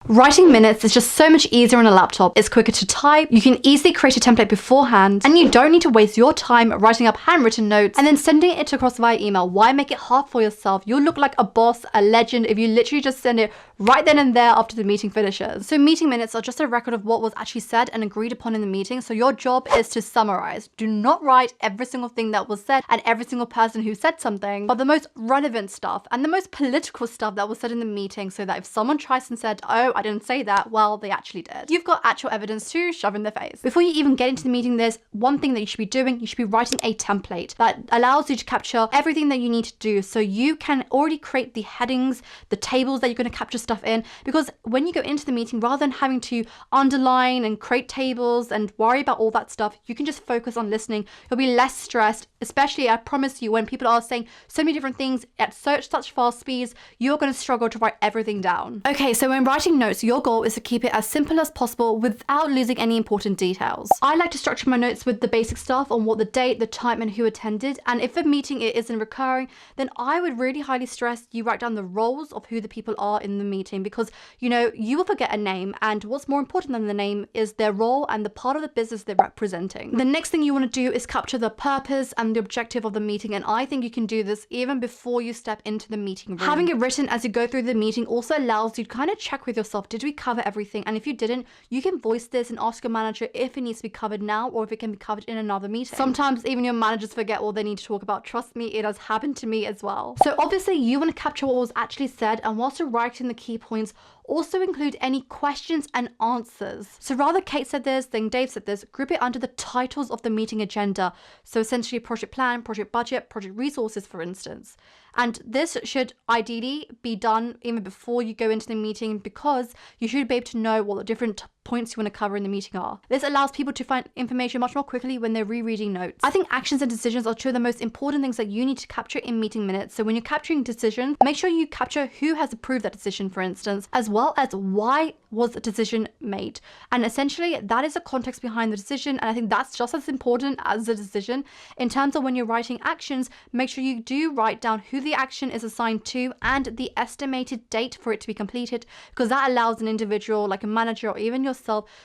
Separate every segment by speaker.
Speaker 1: Writing minutes is just so much easier on a laptop. It's quicker to type, you can easily create a template beforehand, and you don't need to waste your time writing up handwritten notes and then sending it across via email. Why make it hard for yourself? You'll look like a boss, a legend, if you literally just send it right then and there after the meeting finishes. So meeting minutes are just a record of what was actually said and agreed upon in the meeting. So your job is to summarize. Do not write every single thing that was said and every single person who said something, but the most relevant stuff and the most political stuff that was said in the meeting, so that if someone tries and said, oh, I didn't say that, well, they actually did. You've got actual evidence to shove in their face. Before you even get into the meeting, there's one thing that you should be doing. You should be writing a template that allows you to capture everything that you need to do. So you can already create the headings, the tables that you're going to capture stuff in, because when you go into the meeting, rather than having to underline and create tables and worry about all that stuff, you can just focus on listening. You'll be less stressed, especially, I promise you, when people are saying so many different things at such fast speeds, you're going to struggle to write everything down. Okay, so when writing notes, your goal is to keep it as simple as possible without losing any important details. I like to structure my notes with the basic stuff on what the date, the time, and who attended. And if a meeting isn't recurring, then I would really highly stress you write down the roles of who the people are in the meeting, because you know you will forget a name, and what's more important than the name is their role and the part of the business they're representing. The next thing you want to do is capture the purpose and the objective of the meeting, and I think you can do this even before you step into the meeting room. Having it written as you go through the meeting also allows you to kind of check with yourself, did we cover everything? And if you didn't, you can voice this and ask your manager if it needs to be covered now or if it can be covered in another meeting. Sometimes even your managers forget what they need to talk about. Trust me, it has happened to me as well. So obviously you want to capture what was actually said, and whilst you're writing the key points, also include any questions and answers. So rather Kate said this, then Dave said this, group it under the titles of the meeting agenda. So essentially project plan, project budget, project resources, for instance. And this should ideally be done even before you go into the meeting, because you should be able to know what the different points you want to cover in the meeting are. This allows people to find information much more quickly when they're rereading notes. I think actions and decisions are two of the most important things that you need to capture in meeting minutes. So when you're capturing decisions, make sure you capture who has approved that decision, for instance, as well as why was the decision made. And essentially that is the context behind the decision, and I think that's just as important as the decision. In terms of when you're writing actions, make sure you do write down who the action is assigned to and the estimated date for it to be completed, because that allows an individual like a manager or even yourself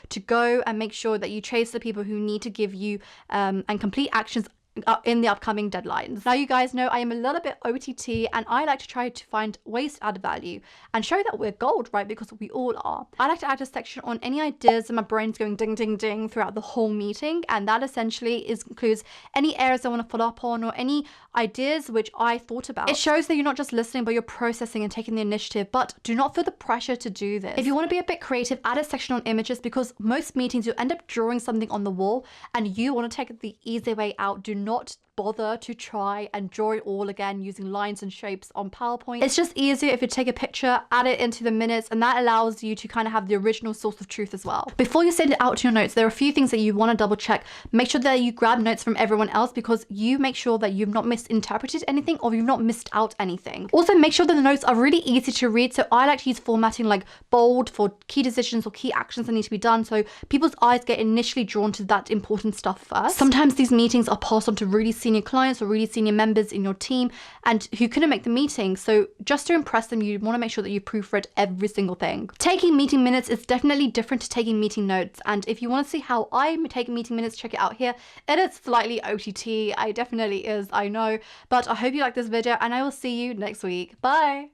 Speaker 1: to go and make sure that you chase the people who need to give you and complete actions in the upcoming deadlines. Now you guys know I am a little bit OTT, and I like to try to find ways to add value and show that we're gold, right? Because we all are. I like to add a section on any ideas and my brain's going ding ding ding throughout the whole meeting, and that essentially includes any areas I want to follow up on or any ideas which I thought about. It shows that you're not just listening, but you're processing and taking the initiative, but do not feel the pressure to do this. If you want to be a bit creative, add a section on images, because most meetings you end up drawing something on the wall and you want to take the easy way out. Do not bother to try and draw it all again using lines and shapes on PowerPoint. It's just easier if you take a picture, add it into the minutes, and that allows you to kind of have the original source of truth as well. Before you send it out to your notes, there are a few things that you want to double check. Make sure that you grab notes from everyone else, because you make sure that you've not misinterpreted anything or you've not missed out anything. Also, make sure that the notes are really easy to read. So I like to use formatting like bold for key decisions or key actions that need to be done, so people's eyes get initially drawn to that important stuff first. Sometimes these meetings are passed on to really senior clients or really senior members in your team and who couldn't make the meeting, so just to impress them, you want to make sure that you proofread every single thing. Taking meeting minutes is definitely different to taking meeting notes, and if you want to see how I take meeting minutes, check it out here. It is slightly OTT, it definitely is, I know, but I hope you like this video, and I will see you next week. Bye.